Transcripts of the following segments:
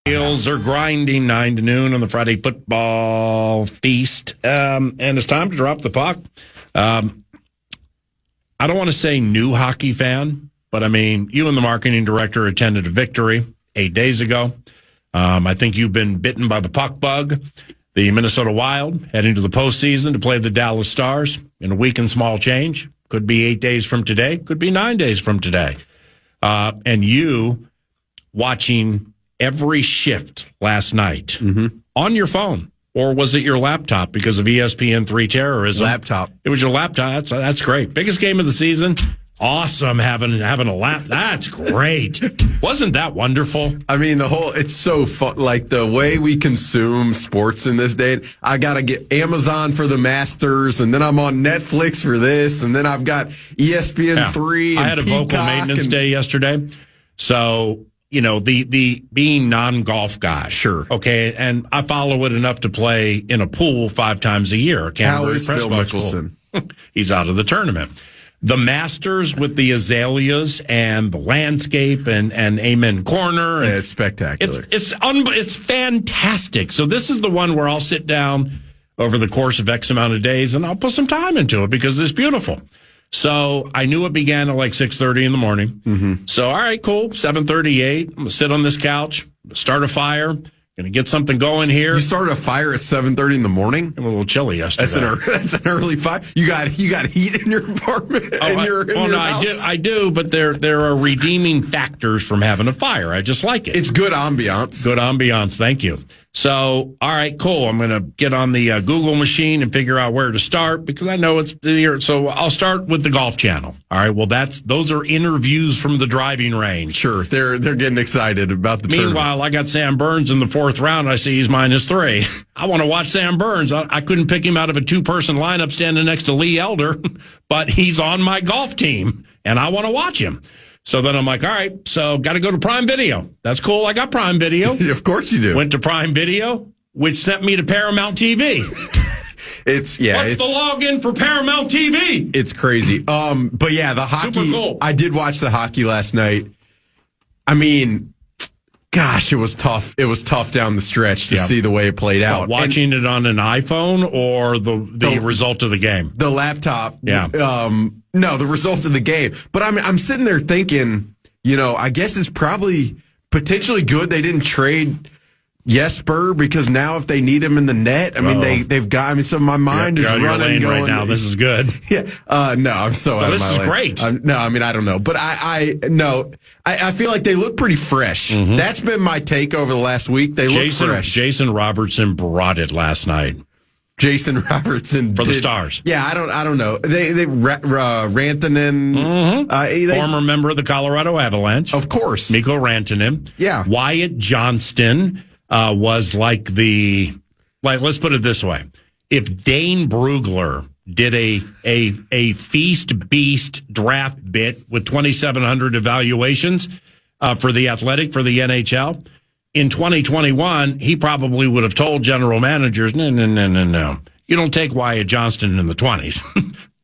Wheels are grinding 9 to noon on the Friday football feast. And it's time to drop the puck. I don't want to say new hockey fan, but I mean, you and the marketing director attended a victory 8 days ago. I think you've been bitten by the puck bug. The Minnesota Wild heading to the postseason to play the Dallas Stars in a week and small change. Could be 8 days from today. Could be 9 days from today. And you watching every shift last night on your phone, or was it your laptop because of ESPN3 terrorism? Laptop. It was your laptop. That's great. Biggest game of the season. Awesome having a lap. That's great. Wasn't that wonderful? I mean, it's so fun. Like the way we consume sports in this day, I got to get Amazon for the Masters, and then I'm on Netflix for this, and then I've got ESPN3. I had a vocal maintenance day yesterday. So, you know, the being non-golf guy. Sure. Okay. And I follow it enough to play in a pool 5 times a year. How is Phil Mickelson? He's out of the tournament. The Masters with the azaleas and the landscape and Amen Corner. Yeah, it's spectacular. It's fantastic. So this is the one where I'll sit down over the course of X amount of days and I'll put some time into it because it's beautiful. So I knew it began at like 6:30 in the morning. So, all right, cool. 7:38. I'm going to sit on this couch, start a fire. Going to get something going here. You started a fire at 7:30 in the morning? I'm a little chilly yesterday. That's an early fire. You got heat in your apartment? House? I do, but there are redeeming factors from having a fire. I just like it. It's good ambiance. Good ambiance. Thank you. So, all right, cool. I'm going to get on the Google machine and figure out where to start because I know it's the year. So I'll start with the Golf Channel. All right. Well, those are interviews from the driving range. Sure. They're getting excited about the Meanwhile, tournament. I got Sam Burns in the 4th round. I see he's -3. I want to watch Sam Burns. I couldn't pick him out of a 2-person lineup standing next to Lee Elder, but he's on my golf team and I want to watch him. So then I'm like, all right, so got to go to Prime Video. That's cool. I got Prime Video. Of course you do. Went to Prime Video, which sent me to Paramount TV. What's the login for Paramount TV? It's crazy. But yeah, the hockey. Super cool. I did watch the hockey last night. I mean, gosh, it was tough. It was tough down the stretch to see the way it played out. Watching it on an iPhone or the result of the game? The laptop. Yeah. No, the result of the game. But I'm sitting there thinking, you know, I guess it's probably potentially good they didn't trade Jesper because now if they need him in the net, I mean, they've got, so my mind is running going right now. This is good. Yeah. No, I'm so out of my lane. This is great. No, I mean, I don't know. But I feel like they look pretty fresh. That's been my take over the last week. They look fresh. Jason Robertson brought it last night. Jason Robertson for the Stars. Yeah, I don't know. They Rantanen, former member of the Colorado Avalanche, of course. Mikko Rantanen. Yeah, Wyatt Johnston was let's put it this way: if Dane Brugler did a feast beast draft bit with 2,700 evaluations for the Athletic for the NHL. In 2021, he probably would have told general managers, no. You don't take Wyatt Johnston in the 20s.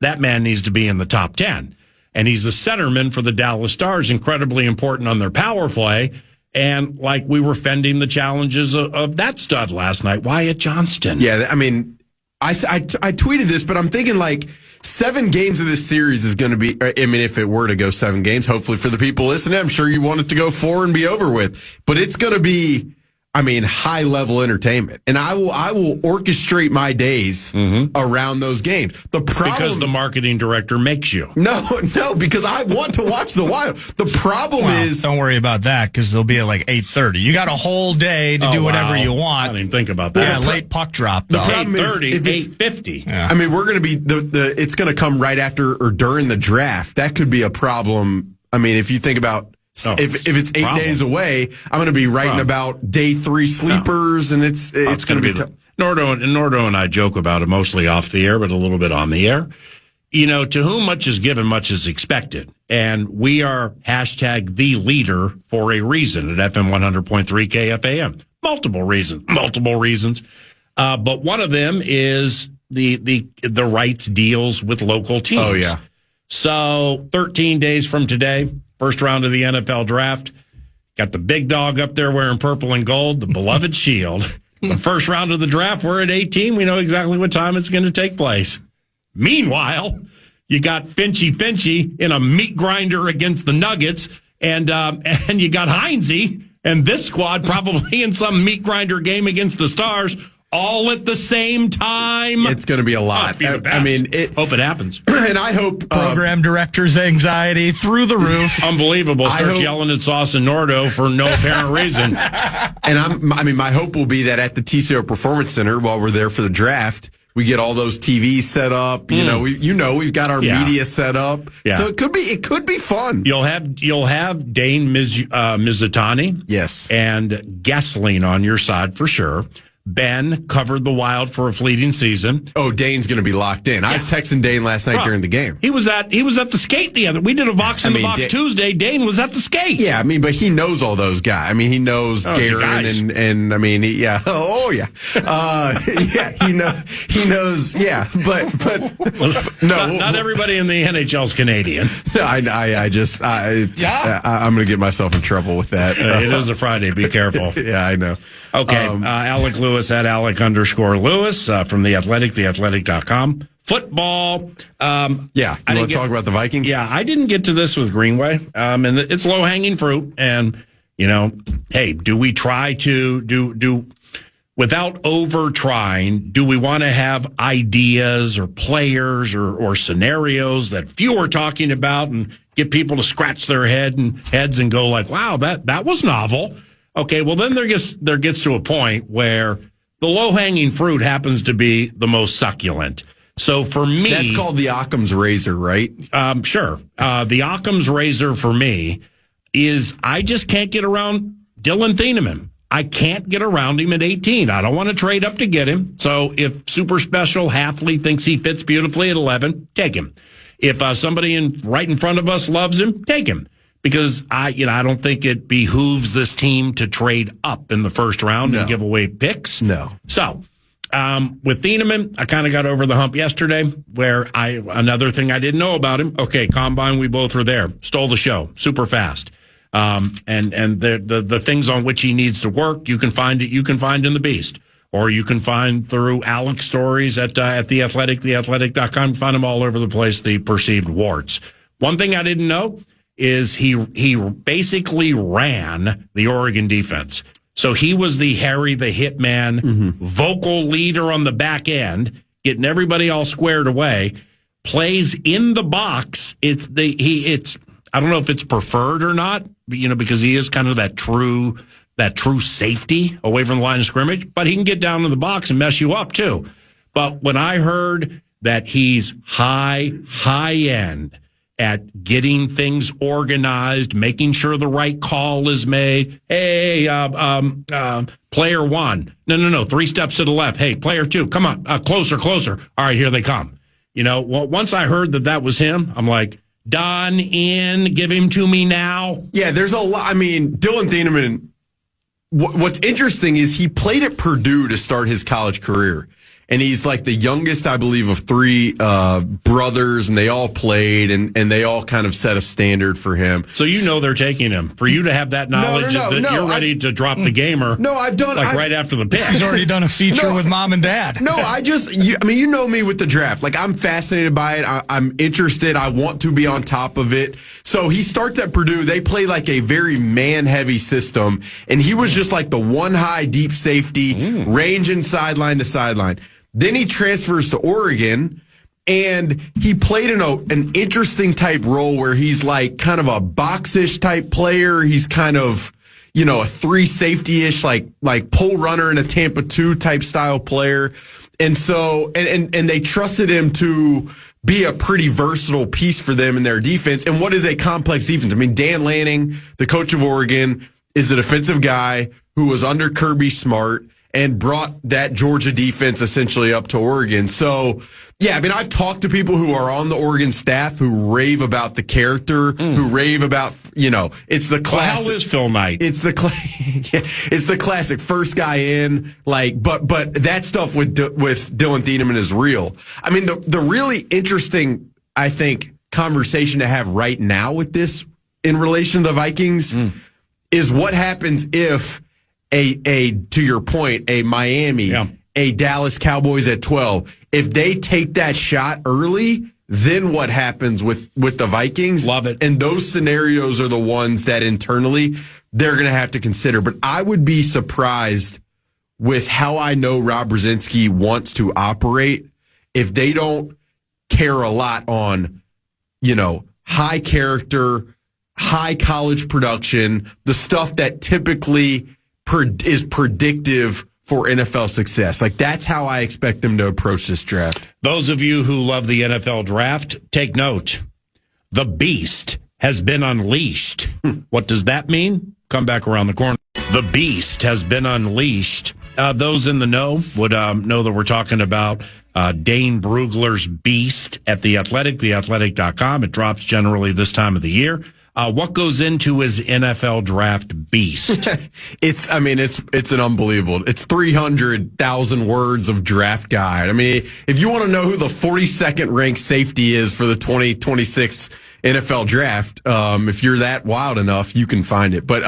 That man needs to be in the top 10. And he's the centerman for the Dallas Stars, incredibly important on their power play. And like we were fending the challenges of that stud last night, Wyatt Johnston. Yeah, I mean, I tweeted this, but I'm thinking like 7 games of this series is going to be, I mean, if it were to go 7 games, hopefully for the people listening, I'm sure you want it to go 4 and be over with, but it's going to be, I mean, high level entertainment. And I will orchestrate my days around those games. Because the marketing director makes you. No, because I want to watch the Wild. The problem is. Don't worry about that because they'll be at like 8:30. You got a whole day to do whatever you want. I didn't even think about that. Yeah, late puck drop. The problem is 8:50. Yeah. I mean, we're going to be it's going to come right after or during the draft. That could be a problem. I mean, if you think about. If it's 8 days away, I'm going to be writing about day 3 sleepers, and it's going to be tough. Nordo and I joke about it mostly off the air, but a little bit on the air. You know, to whom much is given, much is expected. And we are #the leader for a reason at FM 100.3 KFAN. Multiple reasons. But one of them is the rights deals with local teams. Oh, yeah. So 13 days from today, first round of the NFL draft. Got the big dog up there wearing purple and gold, the beloved Shield. The first round of the draft, we're at 18. We know exactly what time it's going to take place. Meanwhile, you got Finchy in a meat grinder against the Nuggets, and you got Heinze and this squad probably in some meat grinder game against the Stars, all at the same time. It's going to be a lot. I mean, hope it happens. And I hope program director's anxiety through the roof. Unbelievable. Starts yelling at Sauce and Nordo for no apparent reason. And my hope will be that at the TCO Performance Center, while we're there for the draft, we get all those TVs set up. We've got our media set up. Yeah. So it could be fun. You'll have Dane Mizutani, yes, and Gessling on your side for sure. Ben covered the Wild for a fleeting season. Oh, Dane's going to be locked in. I was texting Dane last night during the game. He was at the skate we did a Vox in the Box Tuesday. Dane was at the skate. Yeah, but he knows all those guys. He knows Garen and he knows. Yeah, but no, not everybody in the NHL's Canadian. I'm going to get myself in trouble with that. It is a Friday. Be careful. Yeah, I know. Okay, Alec Lewis at Alec_Lewis from The Athletic, theathletic.com. Football. You want to talk about the Vikings? Yeah, I didn't get to this with Greenway, and it's low-hanging fruit. And, hey, do we try to do without over-trying, do we want to have ideas or players or scenarios that few are talking about and get people to scratch their heads and go like, wow, that was novel. Okay, well, then there gets to a point where the low-hanging fruit happens to be the most succulent. So for me... That's called the Occam's razor, right? Sure. The Occam's razor for me is I just can't get around Dylan Thieneman. I can't get around him at 18. I don't want to trade up to get him. So if Super Special Halfley thinks he fits beautifully at 11, take him. If somebody right in front of us loves him, take him. Because I don't think it behooves this team to trade up in the first round and give away picks. No. So, with Thieneman, I kind of got over the hump yesterday where another thing I didn't know about him. Okay, Combine, we both were there. Stole the show super fast. And the things on which he needs to work, you can find in the Beast. Or you can find through Alec's stories at The Athletic, theathletic.com. Find them all over the place, the perceived warts. One thing I didn't know is he basically ran the Oregon defense. So he was the Harry the Hitman, vocal leader on the back end, getting everybody all squared away, plays in the box. I don't know if it's preferred or not, because he is kind of that true safety away from the line of scrimmage, but he can get down in the box and mess you up too. But when I heard that he's high end at getting things organized, making sure the right call is made. Hey, player one. No, 3 steps to the left. Hey, player 2, come on, closer. All right, here they come. Once I heard that was him, I'm like, done in, give him to me now. Yeah, there's a lot. Dylan Thieneman, what's interesting is he played at Purdue to start his college career. And he's like the youngest, I believe, of 3 brothers, and they all played, and they all kind of set a standard for him. So they're taking him. For you to have that knowledge that you're ready to drop the gamer. No, I've done right after the pick. He's already done a feature with mom and dad. No, you know me with the draft. Like, I'm fascinated by it. I'm interested. I want to be on top of it. So he starts at Purdue. They play like a very man-heavy system, and he was just like the one high deep safety, ranging sideline to sideline. Then he transfers to Oregon, and he played in an interesting type role where he's like kind of a boxish type player. He's kind of, a 3 safety-ish, like pull runner in a Tampa 2 type style player. And so, and they trusted him to be a pretty versatile piece for them in their defense. And what is a complex defense? Dan Lanning, the coach of Oregon, is a defensive guy who was under Kirby Smart and brought that Georgia defense essentially up to Oregon. So, yeah, I've talked to people who are on the Oregon staff who rave about the character, who rave about, it's the classic. Well, how is Phil Knight? It's the classic first guy in, but that stuff with Dylan Thieneman is real. The really interesting, I think, conversation to have right now with this in relation to the Vikings is what happens if to your point, a Miami, a Dallas Cowboys at 12, if they take that shot early, then what happens with the Vikings? Love it. And those scenarios are the ones that internally they're going to have to consider. But I would be surprised with how I know Rob Brzezinski wants to operate if they don't care a lot on, high character, high college production, the stuff that typically is predictive for NFL success. Like, that's how I expect them to approach this draft. Those of you who love the NFL draft, take note. The beast has been unleashed. What does that mean? Come back around the corner. The beast has been unleashed. Those in the know would know that we're talking about Dane Brugler's Beast at The Athletic, theathletic.com. It drops generally this time of the year. What goes into his NFL draft beast? It's an unbelievable. It's 300,000 words of draft guide. I mean, if you want to know who the 42nd ranked safety is for the 2026 NFL draft, if you're that wild enough, you can find it. But,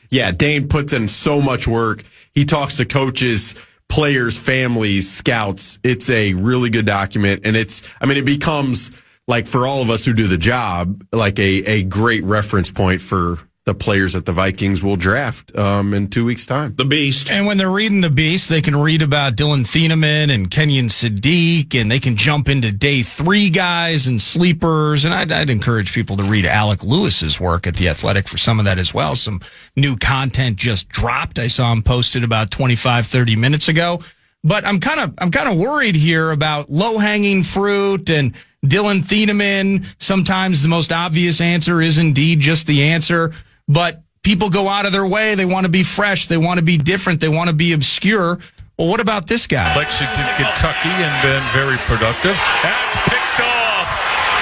Dane puts in so much work. He talks to coaches, players, families, scouts. It's a really good document. And it becomes, like, for all of us who do the job, like a great reference point for the players that the Vikings will draft in 2 weeks' time. The Beast. And when they're reading The Beast, they can read about Dylan Thieneman and Kenyon Sadiq, and they can jump into day 3 guys and sleepers. And I'd encourage people to read Alec Lewis's work at The Athletic for some of that as well. Some new content just dropped. I saw him posted about 25, 30 minutes ago. But I'm kind of worried here about low-hanging fruit and Dylan Thieneman. Sometimes the most obvious answer is indeed just the answer, but people go out of their way. They want to be fresh. They want to be different. They want to be obscure. Well, what about this guy? Lexington, Kentucky, and been very productive. That's picked off.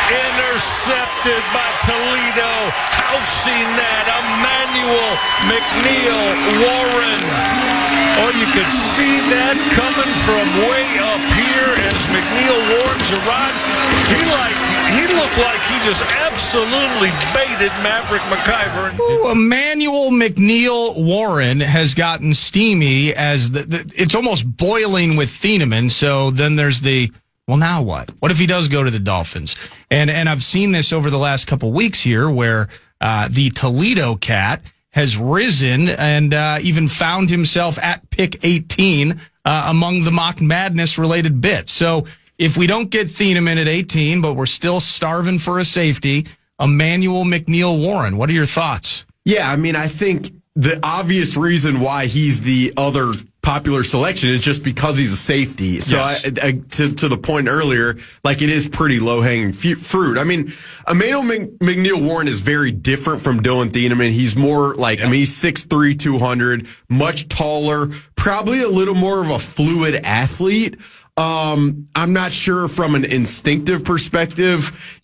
Intercepted by Toledo. Housing that. Emmanuel McNeil Warren. Oh, you could see that coming from way up here as McNeil Warren's arrived. He looked like he just absolutely baited Maverick McIver. Ooh, Emmanuel McNeil Warren has gotten steamy as it's almost boiling with Thieneman. So then there's well, now what? What if he does go to the Dolphins? And I've seen this over the last couple weeks here where the Toledo cat has risen and even found himself at pick 18 among the Mock Madness related bits. So if we don't get Thieneman at 18, but we're still starving for a safety, Emmanuel McNeil Warren, what are your thoughts? Yeah, I think the obvious reason why he's the other popular selection is just because he's a safety. So yes. To the point earlier, like, it is pretty low-hanging fruit. Emmanuel McNeil Warren is very different from Dylan Thieneman. He's more like, he's 6'3", 200, much taller, probably a little more of a fluid athlete. I'm not sure from an instinctive perspective,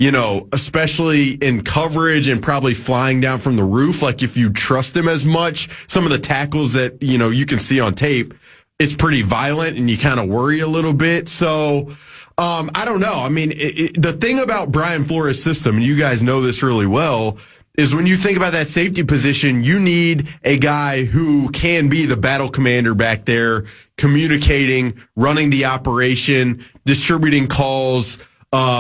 especially in coverage and probably flying down from the roof, like, if you trust him as much, some of the tackles that, you can see on tape, it's pretty violent and you kind of worry a little bit. So, I don't know. The thing about Brian Flores' system, and you guys know this really well, is when you think about that safety position, you need a guy who can be the battle commander back there, communicating, running the operation, distributing calls,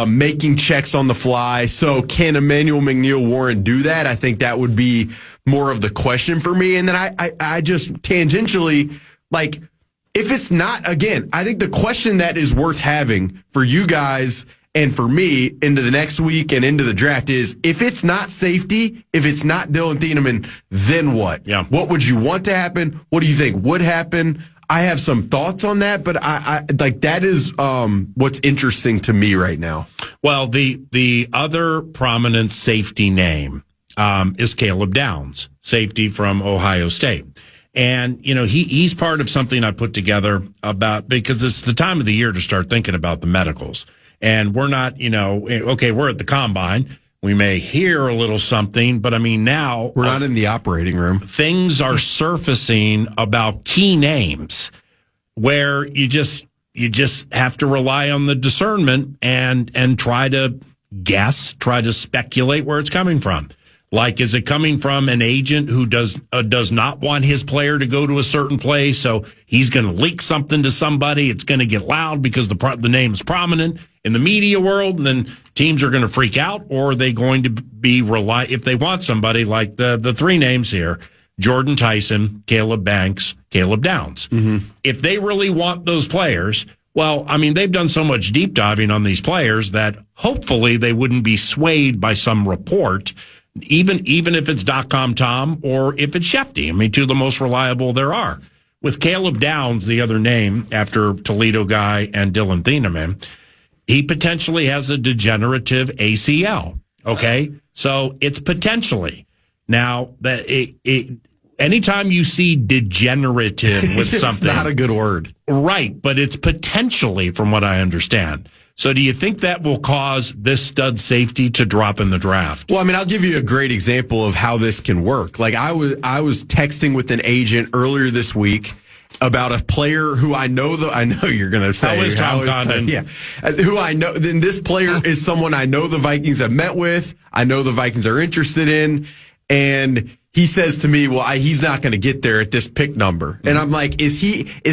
making checks on the fly. So can Emmanuel McNeil Warren do that? I think that would be more of the question for me. And then I just tangentially, like, if it's not, again, I think the question that is worth having for you guys and for me into the next week and into the draft is, if it's not safety, if it's not Dylan Thieneman, then what? Yeah. What would you want to happen? What do you think would happen? I have some thoughts on that, but I like, that is what's interesting to me right now. Well, the other prominent safety name is Caleb Downs, safety from Ohio State. And, he's part of something I put together because it's the time of the year to start thinking about the medicals. And we're not, we're at the combine. We may hear a little something, but now we're not in the operating room. Things are surfacing about key names where you just have to rely on the discernment and try to guess, try to speculate where it's coming from. Like, is it coming from an agent who does not want his player to go to a certain place, so he's going to leak something to somebody? It's going to get loud because the name is prominent in the media world, and then teams are going to freak out, or are they going to be if they want somebody like the three names here, Jordan Tyson, Caleb Banks, Caleb Downs. Mm-hmm. If they really want those players, well, I mean, they've done so much deep diving on these players that hopefully they wouldn't be swayed by some report, even if it's .com Tom or if it's Shefty. I mean, two of the most reliable there are. With Caleb Downs, the other name after Toledo guy and Dylan Thieneman, he potentially has a degenerative ACL. Okay, so it's potentially. Now that anytime you see degenerative with something, it's not a good word, right? But it's potentially, from what I understand. So do you think that will cause this stud safety to drop in the draft? Well, I mean, I'll give you a great example of how this can work. Like I was texting with an agent earlier this week about a player who I know you're going to say. How is Tom Condon? Yeah. Who I know. Then this player is someone I know the Vikings have met with. I know the Vikings are interested in. And he says to me, well, he's not going to get there at this pick number. And I'm like, is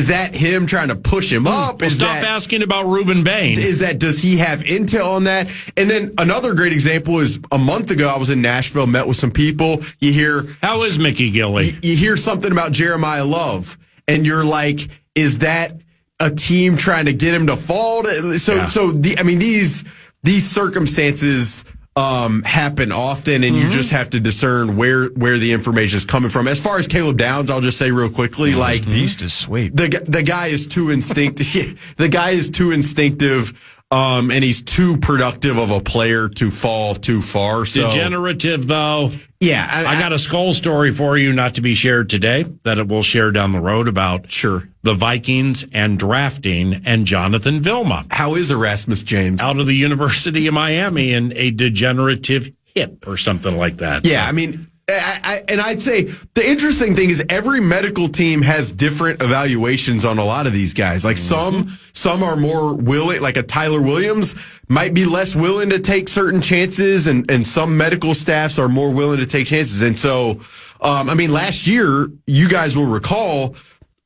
that him trying to push him up? Well, stop asking about Reuben Bain. Does he have intel on that? And then another great example is a month ago, I was in Nashville, met with some people. You hear, how is Mickey Gilley? You hear something about Jeremiah Love, and you're like, is that a team trying to get him to fall? These circumstances happen often, and you just have to discern where the information is coming from. As far as Caleb Downs, I'll just say real quickly, beast is sweet. The guy is too instinctive. The guy is too instinctive. And he's too productive of a player to fall too far. So. Degenerative, though. Yeah. I got a skull story for you, not to be shared today, that it will share down the road about the Vikings and drafting and Jonathan Vilma. How is Erasmus James? Out of the University of Miami in a degenerative hip or something like that. Yeah, I mean, I'd say the interesting thing is every medical team has different evaluations on a lot of these guys. Like some are more willing, like a Tyler Williams might be less willing to take certain chances, and some medical staffs are more willing to take chances. And so, last year, you guys will recall,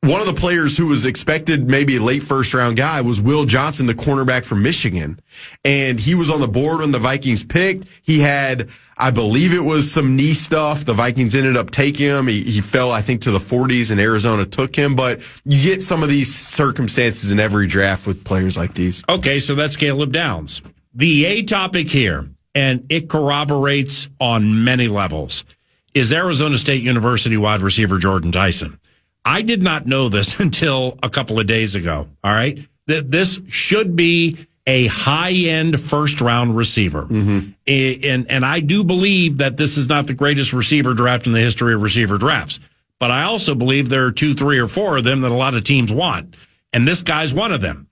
one of the players who was expected maybe a late first round guy was Will Johnson, the cornerback from Michigan. And he was on the board when the Vikings picked. He had, I believe it was some knee stuff. The Vikings ended up taking him. He fell, I think, to the 40s, and Arizona took him. But you get some of these circumstances in every draft with players like these. Okay, so that's Caleb Downs. The A topic here, and it corroborates on many levels, is Arizona State University wide receiver Jordan Tyson. I did not know this until a couple of days ago. All right. This should be a high-end first-round receiver. Mm-hmm. And I do believe that this is not the greatest receiver draft in the history of receiver drafts. But I also believe there are 2, 3, or 4 of them that a lot of teams want. And this guy's one of them.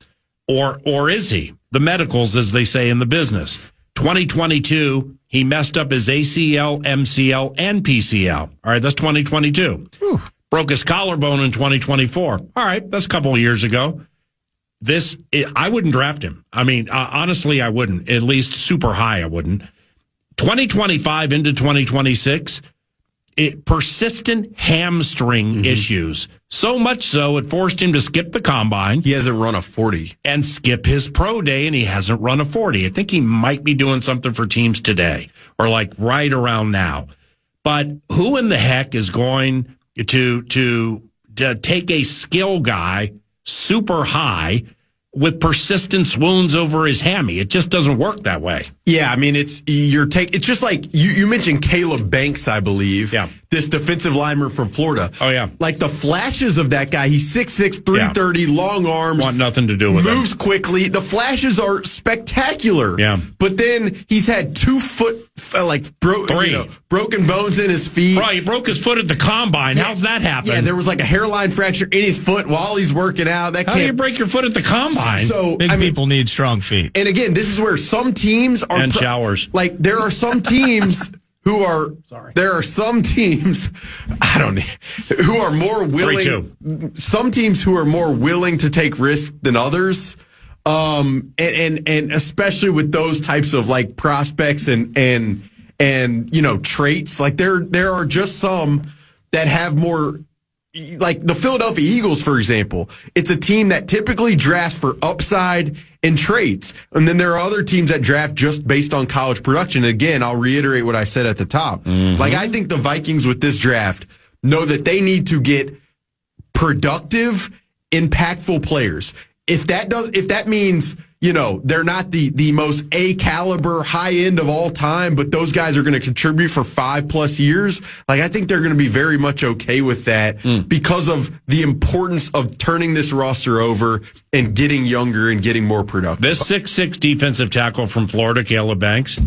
Or is he? The medicals, as they say in the business. 2022, he messed up his ACL, MCL, and PCL. All right, that's 2022. Whew. Broke his collarbone in 2024. All right, that's a couple of years ago. I wouldn't draft him. I mean, honestly, I wouldn't. At least super high, I wouldn't. 2025 into 2026, persistent hamstring issues. So much so, it forced him to skip the combine. He hasn't run a 40. And skip his pro day, and he hasn't run a 40. I think he might be doing something for teams today, or like right around now. But who in the heck is going to take a skill guy super high with persistent swoons over his hammy? It just doesn't work that way. Yeah, I mean, it's just like you mentioned Caleb Banks, I believe. Yeah. This defensive lineman from Florida. Oh, yeah. Like the flashes of that guy, he's 6'6", 330, long arms. Want nothing to do with moves quickly. The flashes are spectacular. Yeah. But then he's had 2 foot, broken bones in his feet. Right, he broke his foot at the combine. Yeah. How's that happen? Yeah, there was like a hairline fracture in his foot while he's working out. How do you break your foot at the combine? So Big people need strong feet. And again, this is where some teams are... And showers. Like, there are some teams... who are more willing. Some teams who are more willing to take risks than others, and especially with those types of like prospects and and traits. Like there are just some that have more. Like the Philadelphia Eagles, for example, it's a team that typically drafts for upside and traits. And then there are other teams that draft just based on college production. Again, I'll reiterate what I said at the top. Mm-hmm. Like, I think the Vikings with this draft know that they need to get productive, impactful players. If that means, they're not the most A-caliber high end of all time, but those guys are going to contribute for 5+ years. Like, I think they're going to be very much okay with that because of the importance of turning this roster over and getting younger and getting more productive. This 6'6" defensive tackle from Florida, Caleb Banks,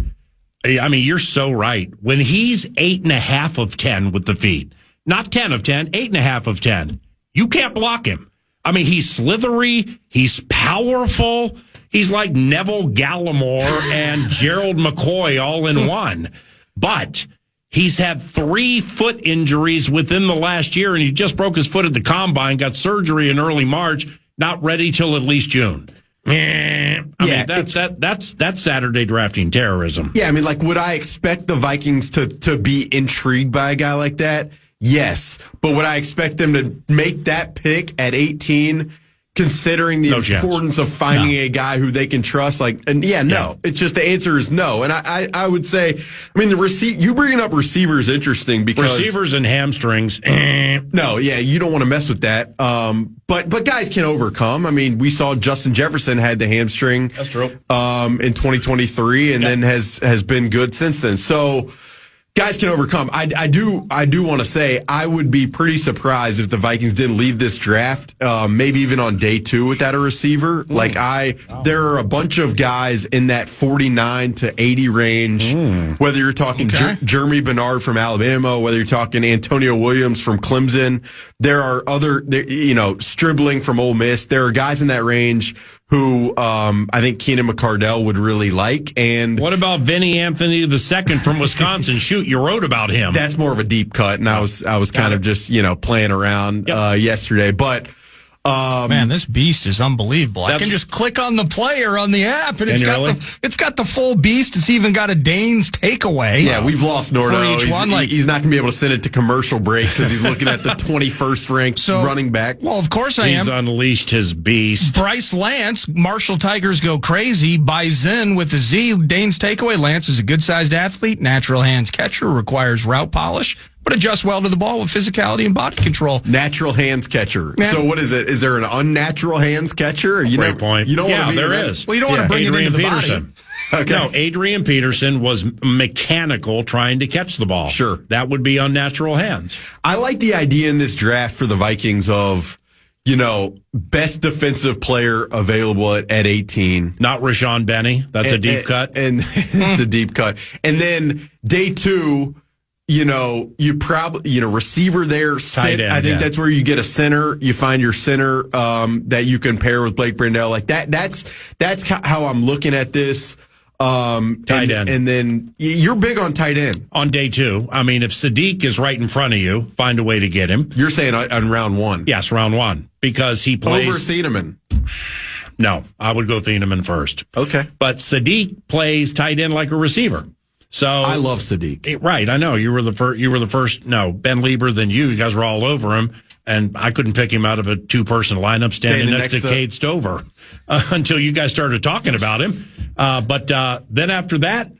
I mean, you're so right. When he's 8.5 of 10 with the feet, not 10 of 10, 8.5 of 10, you can't block him. I mean, he's slithery, he's powerful. He's like Neville Gallimore and Gerald McCoy all in one. But he's had 3 foot injuries within the last year, and he just broke his foot at the combine, got surgery in early March, not ready till at least June. I mean, that's Saturday drafting terrorism. Yeah, I mean, like, would I expect the Vikings to be intrigued by a guy like that? Yes. But would I expect them to make that pick at 18? Considering the importance of finding a guy who they can trust, no. It's just the answer is no. And I would say, I mean, you bringing up receivers interesting because receivers and hamstrings. No, you don't want to mess with that. But guys can overcome. I mean, we saw Justin Jefferson had the hamstring. That's true. In 2023, and then has been good since then. So. Guys can overcome. I do want to say I would be pretty surprised if the Vikings didn't leave this draft, maybe even on day 2 without a receiver. There are a bunch of guys in that 49 to 80 range. Whether you're talking Jeremy Bernard from Alabama, whether you're talking Antonio Williams from Clemson, there are other, Stribling from Ole Miss. There are guys in that range who I think Keenan McCardell would really like. And what about Vinny Anthony II from Wisconsin? Shoot, you wrote about him. That's more of a deep cut, and I was kind of just playing around yesterday. But man, this beast is unbelievable. I can just click on the player on the app, and it's got the full beast. It's even got a Dane's takeaway. Yeah, we've lost Nordo. He's not going to be able to send it to commercial break because he's looking at the 21st ranked running back. Well, of course I am. He's unleashed his beast. Bryce Lance, Marshall Tigers go crazy. By Zen with the Z, Dane's takeaway. Lance is a good-sized athlete, natural hands catcher, requires route polish, but adjusts well to the ball with physicality and body control. Natural hands catcher. Man. So what is it? Is there an unnatural hands catcher? Great point. You don't want to be there is. Well, you don't want to bring Adrian it into the Peterson. body. Okay. No, Adrian Peterson was mechanical trying to catch the ball. Sure. That would be unnatural hands. I like the idea in this draft for the Vikings of, best defensive player available at 18. Not Rashawn Benny. That's a deep cut. And it's a deep cut. And then day 2, you probably, receiver there. Tight end, I think that's where you get a center. You find your center that you can pair with Blake Brandel. Like that's how I'm looking at this. Tight end. And then you're big on tight end. On day 2. I mean, if Sadiq is right in front of you, find a way to get him. You're saying on round 1. Yes, round 1. Because he plays. Over Thieneman. No, I would go Thieneman first. Okay. But Sadiq plays tight end like a receiver. So I love Sadiq. Right, I know. You were the first. No, Ben Lieber than you. You guys were all over him. And I couldn't pick him out of a 2-person lineup standing next to Cade Stover until you guys started talking about him. But then after that,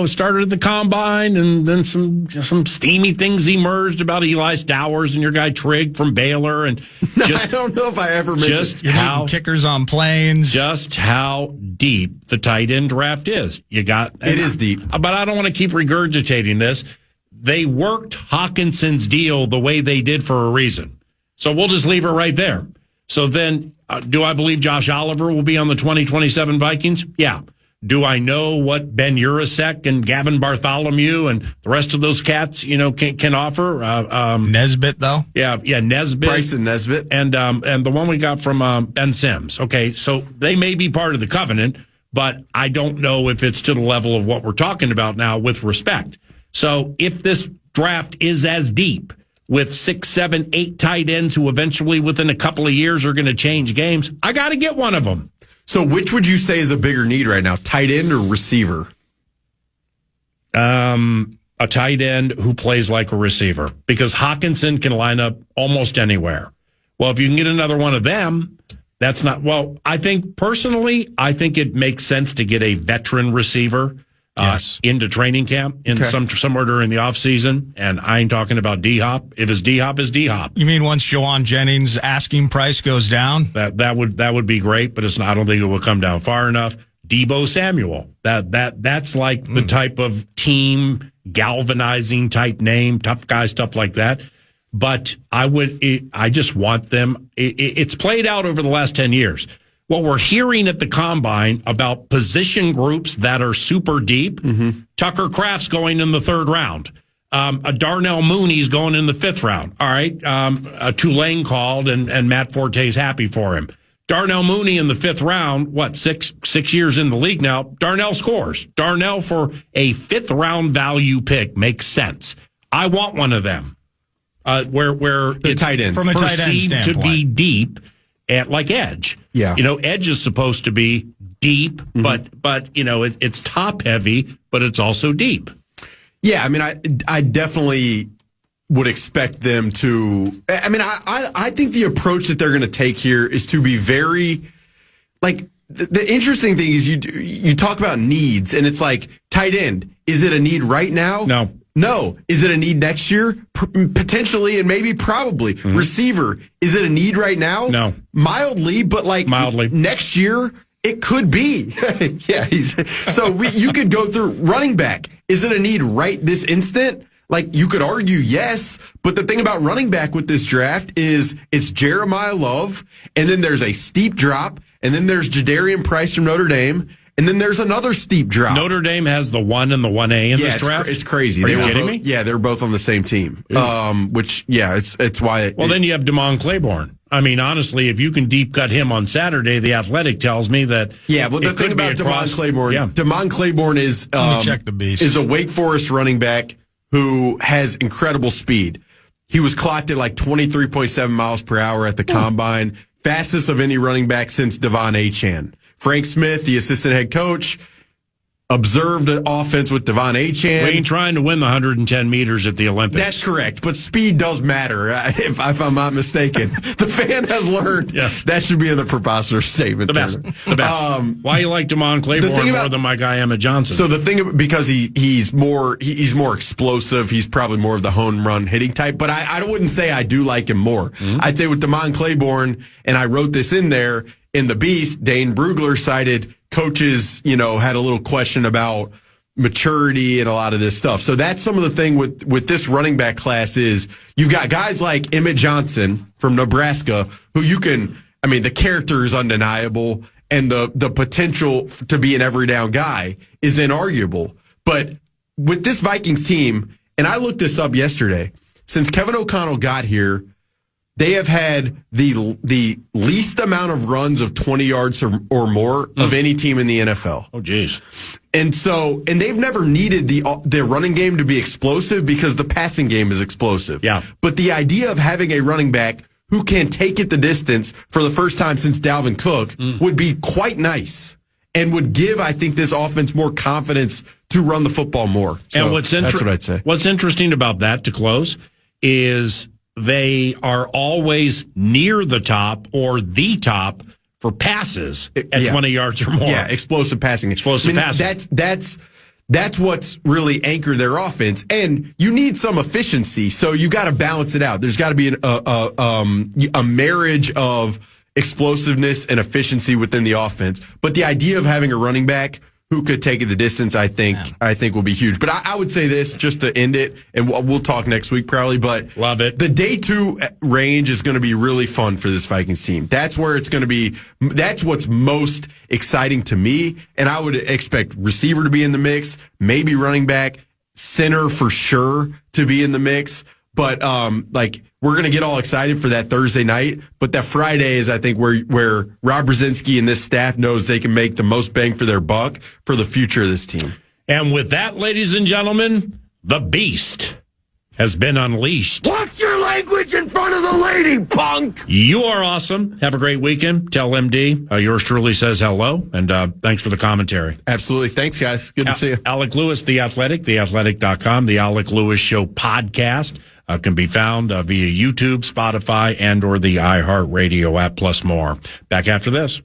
started at the combine, and then some steamy things emerged about Eli Stowers and your guy Trigg from Baylor. And I don't know if I ever mentioned how kickers on planes. Just how deep the tight end draft is. It is deep. But I don't want to keep regurgitating this. They worked Hawkinson's deal the way they did for a reason. So we'll just leave it right there. So then, do I believe Josh Oliver will be on the 2027 Vikings? Yeah. Do I know what Ben Urasek and Gavin Bartholomew and the rest of those cats, can offer? Nesbitt, though? Yeah, Nesbitt. Bryson Nesbitt. And the one we got from Ben Sims. Okay, so they may be part of the covenant, but I don't know if it's to the level of what we're talking about now with respect. So if this draft is as deep, with 6, 7, 8 tight ends who eventually within a couple of years are going to change games, I got to get one of them. So which would you say is a bigger need right now, tight end or receiver? a tight end who plays like a receiver, because Hawkinson can line up almost anywhere. Well, if you can get another one of them, that's not, well, I think it makes sense to get a veteran receiver into training camp somewhere during the offseason. And I ain't talking about D-Hop. If it's D-Hop, it's D-Hop. You mean once Jawan Jennings' asking price goes down? That would be great, but it's not, I don't think it will come down far enough. Debo Samuel. That's like the type of team galvanizing type name, tough guy, stuff like that. But I just want them. It's played out over the last 10 years. What we're hearing at the combine about position groups that are super deep, Tucker Kraft's going in the 3rd round. A Darnell Mooney's going in the 5th round. All right. A Tulane called and Matt Forte's happy for him. Darnell Mooney in the 5th round, six years in the league now, Darnell scores. Darnell for a 5th round value pick makes sense. I want one of them. Where the tight ends from a tight end standpoint to be deep at like edge. Yeah. Edge is supposed to be deep, but it's top heavy, but it's also deep. Yeah, I mean, I definitely would expect them to. I mean, I think the approach that they're going to take here is to be very, like, the interesting thing is you talk about needs, and it's like tight end. Is it a need right now? No. Is it a need next year? Potentially, and maybe probably. Receiver. Is it a need right now? No. Mildly, but like next year, it could be. Yeah. You could go through running back. Is it a need right this instant? Like, you could argue yes, but the thing about running back with this draft is it's Jeremiah Love, and then there's a steep drop, and then there's Jadarian Price from Notre Dame, and then there's another steep drop. Notre Dame has the 1 and the 1A in this draft. It's crazy. Are you kidding me? Yeah, they're both on the same team. It's why. Then you have DeMond Claiborne. I mean, honestly, if you can deep cut him on Saturday, the Athletic tells me that. Yeah, but the thing about DeMond Claiborne, DeMond Claiborne is check the beast. Is a Wake Forest running back who has incredible speed. He was clocked at like 23.7 miles per hour at the combine, fastest of any running back since Devon Achane. Frank Smith, the assistant head coach, observed the offense with Devon Achane. We ain't trying to win the 110 meters at the Olympics. That's correct, but speed does matter, if I'm not mistaken. The fan has learned that should be in the preposterous statement. The best. Why you like DeMond Claiborne more than my guy Emmett Johnson? So the thing, because he's more explosive. He's probably more of the home run hitting type, but I wouldn't say I do like him more. I'd say with DeMond Claiborne, and I wrote this in there, in the Beast, Dane Brugler cited coaches, had a little question about maturity and a lot of this stuff. So that's some of the thing with this running back class is you've got guys like Emmett Johnson from Nebraska who the character is undeniable and the potential to be an every down guy is inarguable. But with this Vikings team, and I looked this up yesterday, since Kevin O'Connell got here, they have had the least amount of runs of 20 yards or more of any team in the NFL. Oh, geez. And they've never needed their running game to be explosive because the passing game is explosive. Yeah. But the idea of having a running back who can take it the distance for the first time since Dalvin Cook would be quite nice and would give, I think, this offense more confidence to run the football more. So and that's what I'd say. What's interesting about that, to close, is they are always near the top or the top for passes at 20 yards or more. Yeah, explosive passing. Passing. That's what's really anchored their offense. And you need some efficiency, so you got to balance it out. There's got to be a marriage of explosiveness and efficiency within the offense. But the idea of having a running back who could take it the distance, I think will be huge. But I would say this, just to end it, and we'll talk next week probably, but love it. The day 2 range is going to be really fun for this Vikings team. That's where it's going to be. That's what's most exciting to me. And I would expect receiver to be in the mix, maybe running back, center for sure to be in the mix. But we're going to get all excited for that Thursday night. But that Friday is, I think, where Rob Brzezinski and this staff knows they can make the most bang for their buck for the future of this team. And with that, ladies and gentlemen, the Beast has been unleashed. Watch your language in front of the lady, punk! You are awesome. Have a great weekend. Tell MD yours truly says hello, and thanks for the commentary. Absolutely. Thanks, guys. Good to see you. Alec Lewis, The Athletic, theathletic.com. The Alec Lewis Show podcast can be found via YouTube, Spotify, and or the iHeartRadio app, plus more. Back after this.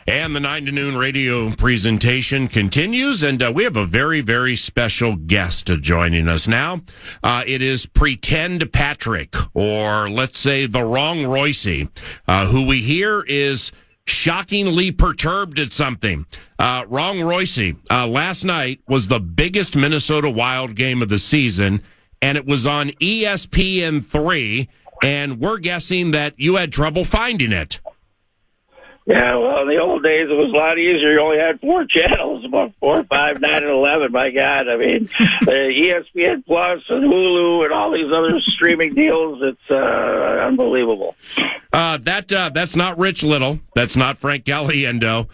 And the 9 to noon radio presentation continues, and we have a very, very special guest joining us now. It is Pretend Patrick, or let's say the wrong Royce, who we hear is shockingly perturbed at something. Wrong Royce, last night was the biggest Minnesota Wild game of the season, and it was on ESPN3, and we're guessing that you had trouble finding it. Yeah, well, in the old days, it was a lot easier. You only had 4 channels, about 4, 5, 9, and 11. My God, I mean, ESPN Plus and Hulu and all these other streaming deals, it's unbelievable. That's not Rich Little. That's not Frank Caliendo.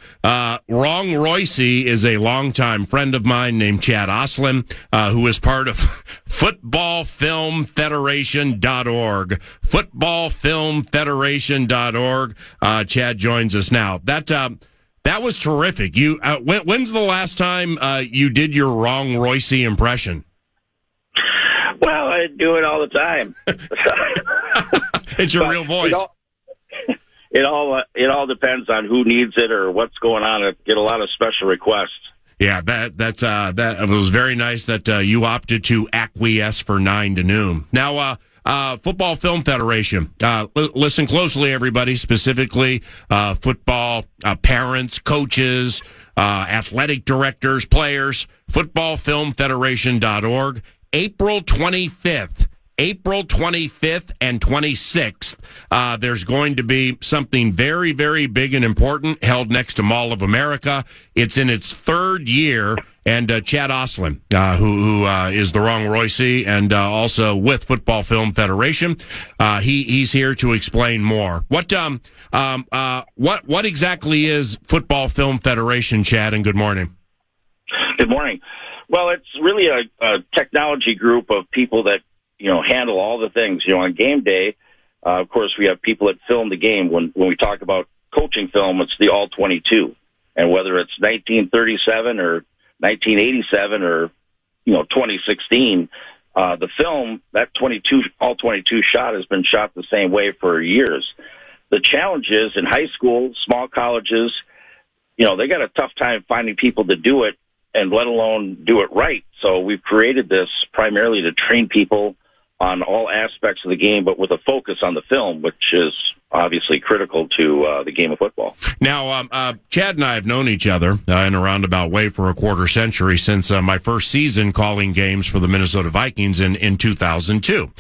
Wrong Royce is a longtime friend of mine named Chad Ostlund, who is part of footballfilmfederation.org. Footballfilmfederation.org. Chad joins us now. That was terrific. You when's the last time you did your Wrong Royce impression? Well, I do it all the time. It's your real voice. It all depends on who needs it or what's going on. I get a lot of special requests. Yeah, that was very nice that you opted to acquiesce for 9 to noon. Now, Football Film Federation. Listen closely, everybody, specifically football parents, coaches, athletic directors, players. Footballfilmfederation.org. April 25th and 26th, there's going to be something very, very big and important held next to Mall of America. It's in its 3rd year, and Chad Ostlund, who is the Wrong Royce and also with Football Film Federation, he's here to explain more. What exactly is Football Film Federation, Chad? And good morning. Good morning. Well, it's really a technology group of people that handle all the things. On game day, of course, we have people that film the game. When we talk about coaching film, it's the all 22. And whether it's 1937 or 1987 or 2016, the film, that all 22 shot has been shot the same way for years. The challenge is in high school, small colleges, they got a tough time finding people to do it, and let alone do it right. So we've created this primarily to train people on all aspects of the game, but with a focus on the film, which is obviously critical to the game of football. Now, Chad and I have known each other in a roundabout way for a quarter century since my first season calling games for the Minnesota Vikings in 2002.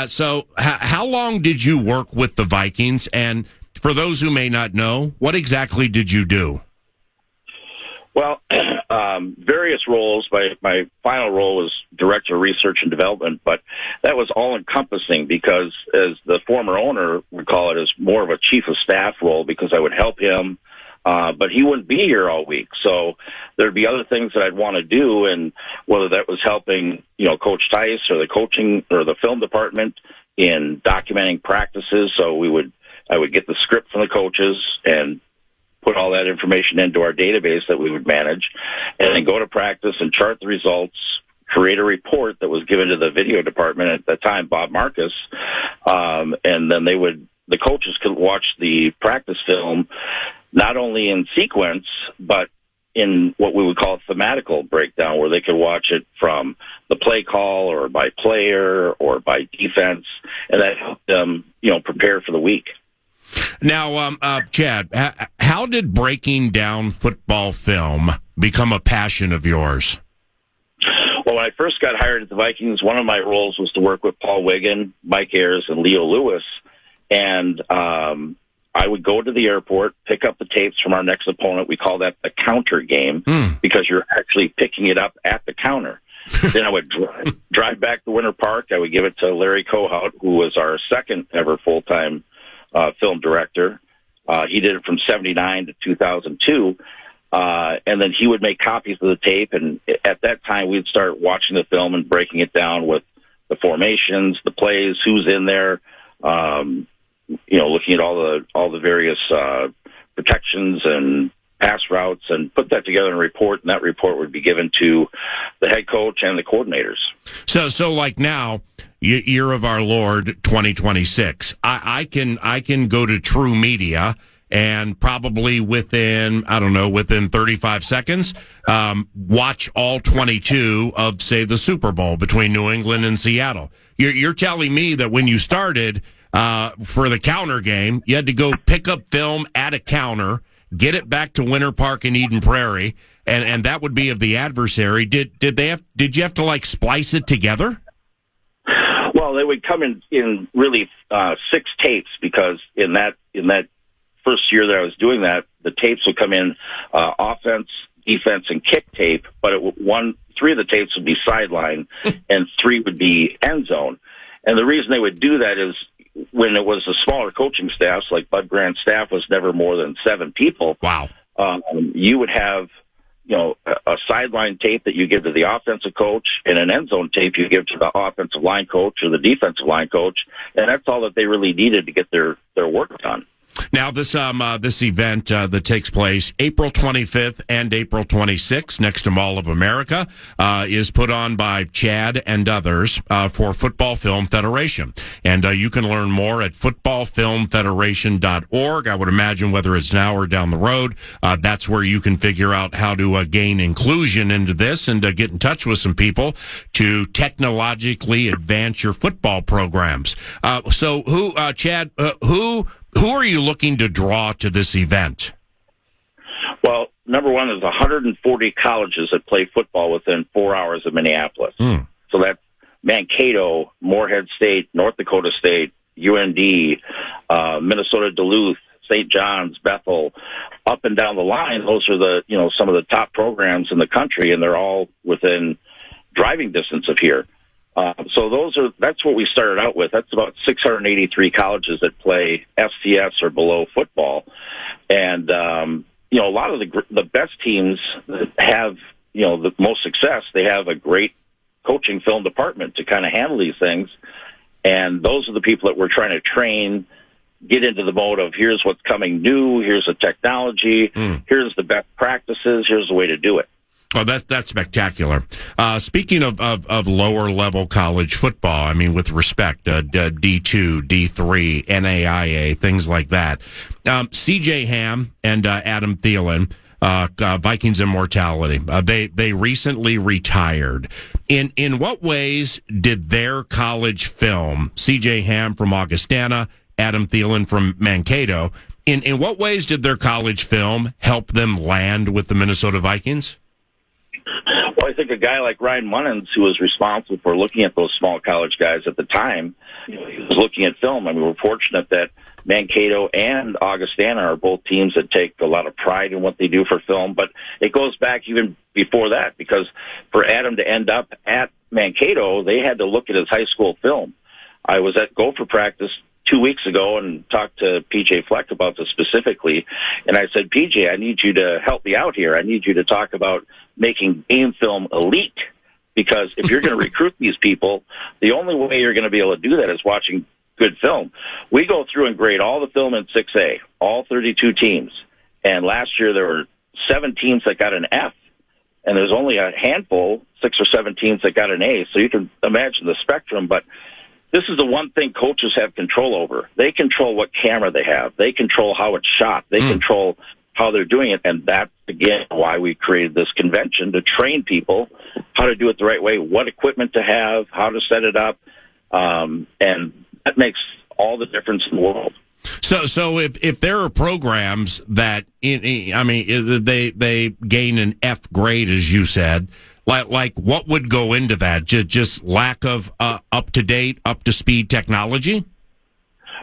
So how long did you work with the Vikings? And for those who may not know, what exactly did you do? Well, various roles. My final role was director of research and development, but that was all encompassing because, as the former owner would call it, as more of a chief of staff role, because I would help him, but he wouldn't be here all week. So there'd be other things that I'd want to do, and whether that was helping, Coach Tice or the coaching or the film department in documenting practices. So I would get the script from the coaches and put all that information into our database that we would manage, and then go to practice and chart the results, create a report that was given to the video department at the time, Bob Marcus, and then the coaches could watch the practice film not only in sequence, but in what we would call a thematical breakdown, where they could watch it from the play call or by player or by defense, and that helped them, prepare for the week. Now, Chad, how did breaking down football film become a passion of yours? Well, when I first got hired at the Vikings, one of my roles was to work with Paul Wiggin, Mike Ayers, and Leo Lewis. And I would go to the airport, pick up the tapes from our next opponent. We call that the counter game because you're actually picking it up at the counter. Then I would drive back to Winter Park. I would give it to Larry Kohout, who was our second ever full-time film director. He did it from 79 to 2002. And then he would make copies of the tape, and at that time we'd start watching the film and breaking it down with the formations, the plays, who's in there, looking at all the various protections and pass routes, and put that together in a report, and that report would be given to the head coach and the coordinators. So like now, year of our Lord 2026, I can go to True Media and probably within 35 seconds, watch all 22 of, say, the Super Bowl between New England and Seattle. You're telling me that when you started for the counter game, you had to go pick up film at a counter, get it back to Winter Park in Eden Prairie, and that would be of the adversary. Did you have to like splice it together? Well, they would come in really 6 tapes, because in that first year that I was doing that, the tapes would come in offense, defense, and kick tape, but 3 of the tapes would be sideline and 3 would be end zone. And the reason they would do that is when it was the smaller coaching staffs, like Bud Grant's staff was never more than 7 people. Wow. You would have, a sideline tape that you give to the offensive coach and an end zone tape you give to the offensive line coach or the defensive line coach. And that's all that they really needed to get their work done. Now, this event that takes place April 25th and April 26th next to Mall of America is put on by Chad and others for Football Film Federation. And you can learn more at footballfilmfederation.org. I would imagine whether it's now or down the road, that's where you can figure out how to gain inclusion into this and get in touch with some people to technologically advance your football programs. So Chad, who are you looking to draw to this event? Well, number one, there's 140 colleges that play football within 4 hours of Minneapolis. So that's Mankato, Morehead State, North Dakota State, UND, Minnesota Duluth, St. John's, Bethel, up and down the line. Those are some of the top programs in the country, and they're all within driving distance of here. So that's what we started out with. That's about 683 colleges that play FCS or below football. And, a lot of the best teams that have, the most success, they have a great coaching film department to kind of handle these things. And those are the people that we're trying to train, get into the mode of here's what's coming new, here's the technology, here's the best practices, here's the way to do it. Oh, that's spectacular. Speaking of lower level college football, I mean, with respect, D2, D3, NAIA, things like that. CJ Ham and Adam Thielen, Vikings Immortality, they recently retired. In what ways did their college film, CJ Ham from Augustana, Adam Thielen from Mankato, in what ways did their college film help them land with the Minnesota Vikings? Well, I think a guy like Ryan Munnins, who was responsible for looking at those small college guys at the time, he was looking at film. I mean, we're fortunate that Mankato and Augustana are both teams that take a lot of pride in what they do for film, but it goes back even before that, because for Adam to end up at Mankato, they had to look at his high school film. I was at Gopher practice 2 weeks ago and talked to PJ Fleck about this specifically, and I said, PJ, I need you to help me out here. I need you to talk about making game film elite, because if you're going to recruit these people, the only way you're going to be able to do that is watching good film. We go through and grade all the film in 6A, all 32 teams, and last year there were 7 teams that got an F, and there's only a handful, 6 or 7 teams that got an A, so you can imagine the spectrum. But this is the one thing coaches have control over. They control what camera they have. They control how it's shot. They control how they're doing it. And that's, again, why we created this convention, to train people how to do it the right way, what equipment to have, how to set it up. And that makes all the difference in the world. So if there are programs that, they gain an F grade, as you said, like what would go into that? Just lack of up-to-date, up-to-speed technology?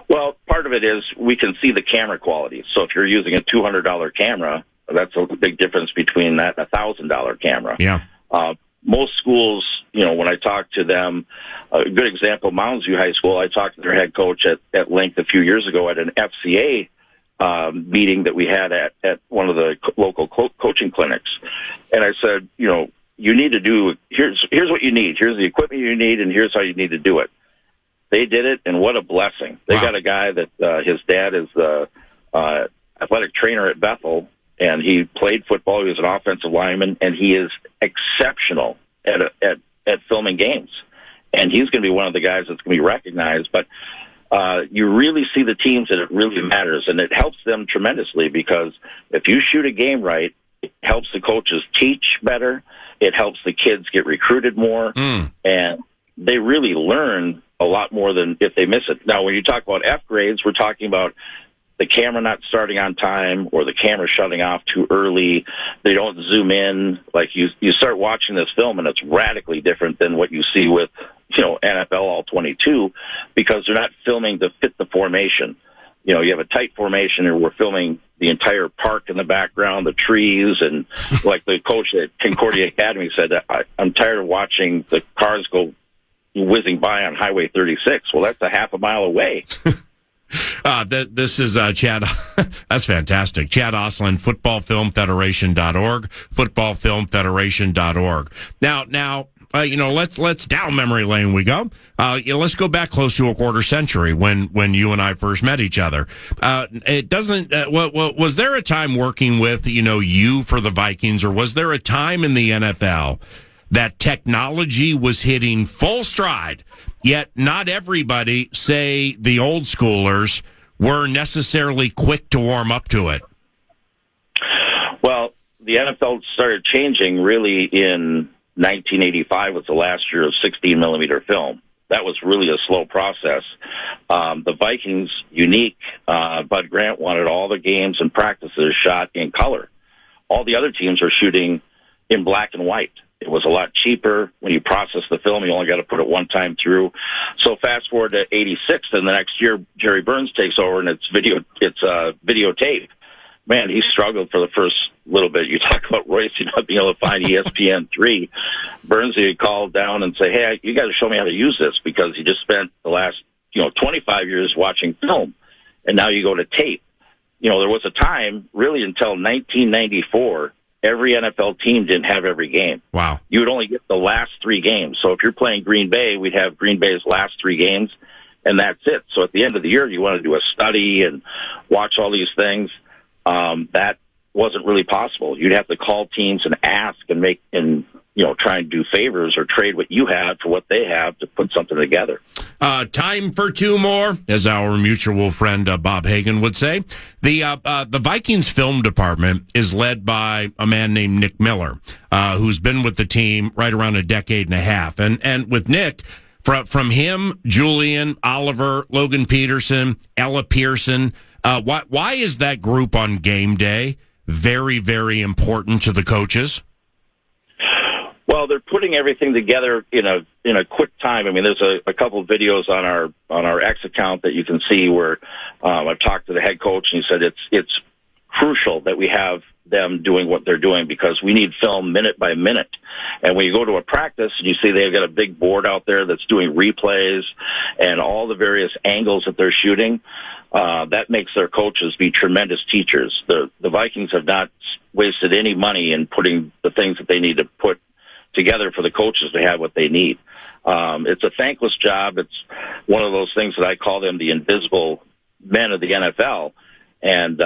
Well, part of it is we can see the camera quality. So if you're using a $200 camera, that's a big difference between that and a $1,000 camera. Yeah. Most schools, when I talk to them, a good example, Mounds View High School, I talked to their head coach at length a few years ago at an FCA meeting that we had at one of the local coaching clinics. And I said, you need to do, here's what you need. Here's the equipment you need, and here's how you need to do it. They did it, and what a blessing. They got a guy that his dad is the athletic trainer at Bethel, and he played football. He was an offensive lineman, and he is exceptional at filming games. And he's going to be one of the guys that's going to be recognized. But you really see the teams that it really matters, and it helps them tremendously, because if you shoot a game right, it helps the coaches teach better. It helps the kids get recruited more, and they really learn a lot more than if they miss it. Now, when you talk about F grades, we're talking about the camera not starting on time or the camera shutting off too early. They don't zoom in. Like you start watching this film, and it's radically different than what you see with, NFL All 22, because they're not filming to fit the formation. You have a tight formation, and we're filming the entire park in the background, the trees, and like the coach at Concordia Academy said, I'm tired of watching the cars go whizzing by on Highway 36. Well, that's a half a mile away. This is Chad. That's fantastic. Chad Ostlund, footballfilmfederation.org, footballfilmfederation.org. Now, let's down memory lane we go. Let's go back close to a quarter century when you and I first met each other. It doesn't. Was there a time working with you for the Vikings, or was there a time in the NFL that technology was hitting full stride, yet not everybody, say the old schoolers, were necessarily quick to warm up to it? Well, the NFL started changing really in 1985 was the last year of 16-millimeter film. That was really a slow process. The Vikings, unique, Bud Grant wanted all the games and practices shot in color. All the other teams are shooting in black and white. It was a lot cheaper. When you process the film, you only got to put it one time through. So fast forward to 86, and the next year, Jerry Burns takes over, and it's videotape. Man, he struggled for the first little bit. You talk about Royce not being able to find ESPN3. Burns would call down and say, hey, you got to show me how to use this, because he just spent the last 25 years watching film, and now you go to tape. There was a time, really until 1994, every NFL team didn't have every game. Wow. You would only get the last 3 games. So if you're playing Green Bay, we'd have Green Bay's last 3 games, and that's it. So at the end of the year, you want to do a study and watch all these things. That wasn't really possible. You'd have to call teams and ask and try and do favors or trade what you have for what they have to put something together. Time for 2 more, as our mutual friend Bob Hagan would say. The Vikings film department is led by a man named Nick Miller, who's been with the team right around a decade and a half. And with Nick, from him, Julian, Oliver, Logan Peterson, Ella Pearson, why is that group on game day very, very important to the coaches? Well, they're putting everything together in a quick time. I mean, there's a couple of videos on our X account that you can see where I've talked to the head coach, and he said it's crucial that we have them doing what they're doing, because we need film minute by minute. And when you go to a practice and you see they've got a big board out there that's doing replays and all the various angles that they're shooting, that makes their coaches be tremendous teachers. The Vikings have not wasted any money in putting the things that they need to put together for the coaches to have what they need. It's a thankless job. It's one of those things that I call them the invisible men of the NFL. And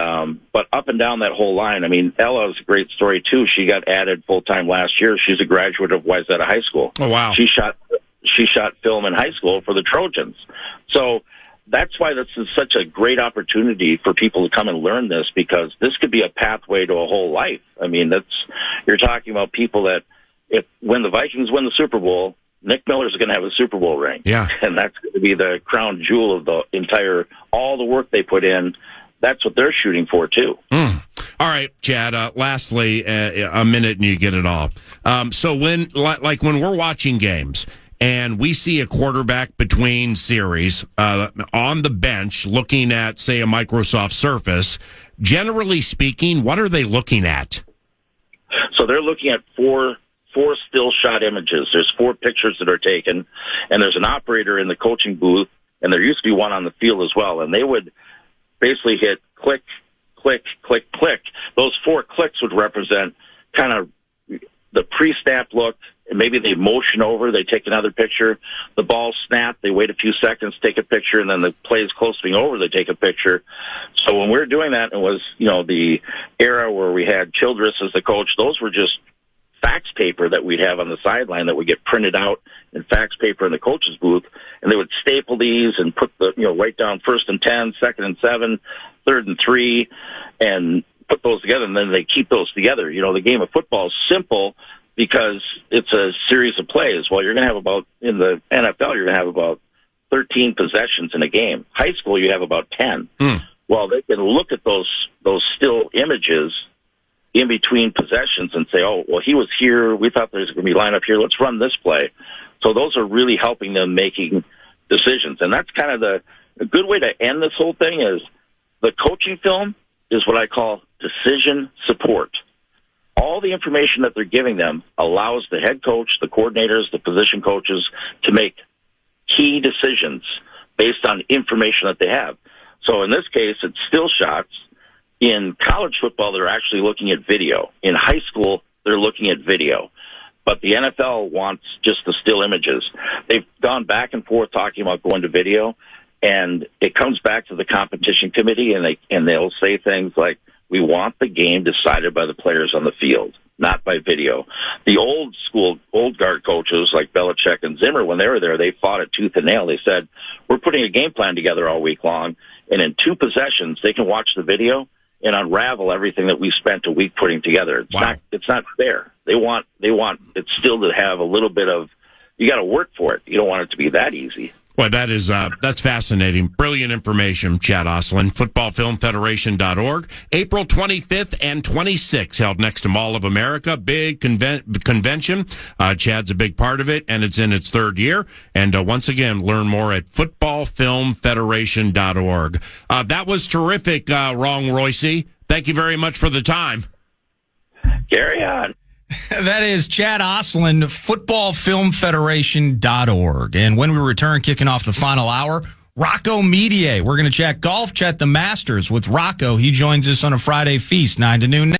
but up and down that whole line, I mean, Ella is a great story too. She got added full time last year. She's a graduate of Wayzata High School. Oh wow! She shot film in high school for the Trojans. So that's why this is such a great opportunity for people to come and learn this, because this could be a pathway to a whole life. I mean, you're talking about people that when the Vikings win the Super Bowl, Nick Miller's going to have a Super Bowl ring. Yeah, and that's going to be the crown jewel of all the work they put in. That's what they're shooting for, too. All right, Chad, lastly, a minute and you get it all. So when we're watching games and we see a quarterback between series on the bench looking at, say, a Microsoft Surface, generally speaking, what are they looking at? So they're looking at four still shot images. There's 4 pictures that are taken, and there's an operator in the coaching booth, and there used to be one on the field as well, and they would basically hit click, click, click, click. Those 4 clicks would represent kind of the pre-snap look, and maybe they motion over, they take another picture. The ball snapped, they wait a few seconds, take a picture, and then the play is close to being over, they take a picture. So when we were doing that, it was, the era where we had Childress as the coach. Those were just fax paper that we'd have on the sideline that would get printed out in fax paper in the coach's booth, and they would staple these and put write down 1st and 10, 2nd and 7, 3rd and 3, and put those together, and then they keep those together. The game of football is simple because it's a series of plays. Well, you're going to have in the NFL, you're going to have about 13 possessions in a game. High school, you have about 10. Well, they can look at those still images in between possessions and say, oh, well, he was here. We thought there's going to be line up here. Let's run this play. So those are really helping them making decisions. And that's kind of a good way to end this whole thing is the coaching film is what I call decision support. All the information that they're giving them allows the head coach, the coordinators, the position coaches to make key decisions based on information that they have. So in this case, it's still shots. In college football, they're actually looking at video. In high school, they're looking at video. But the NFL wants just the still images. They've gone back and forth talking about going to video, and it comes back to the competition committee, and they'll say things like, we want the game decided by the players on the field, not by video. The old guard coaches like Belichick and Zimmer, when they were there, they fought it tooth and nail. They said, we're putting a game plan together all week long, and in 2 possessions, they can watch the video and unravel everything that we spent a week putting together. It's not fair. They want it still to have a little bit of, you got to work for it. You don't want it to be that easy. Well, that's fascinating. Brilliant information, Chad Ostlund. FootballFilmFederation.org. April 25th and 26th, held next to Mall of America. Big convention. Chad's a big part of it, and it's in its 3rd year. And once again, learn more at FootballFilmFederation.org. That was terrific, Wrong Royce. Thank you very much for the time. Carry on. That is Chad Ostlund, footballfilmfederation.org. And when we return, kicking off the final hour, Rocco Medier. We're going to chat golf, chat the Masters with Rocco. He joins us on a Friday feast, 9 to noon.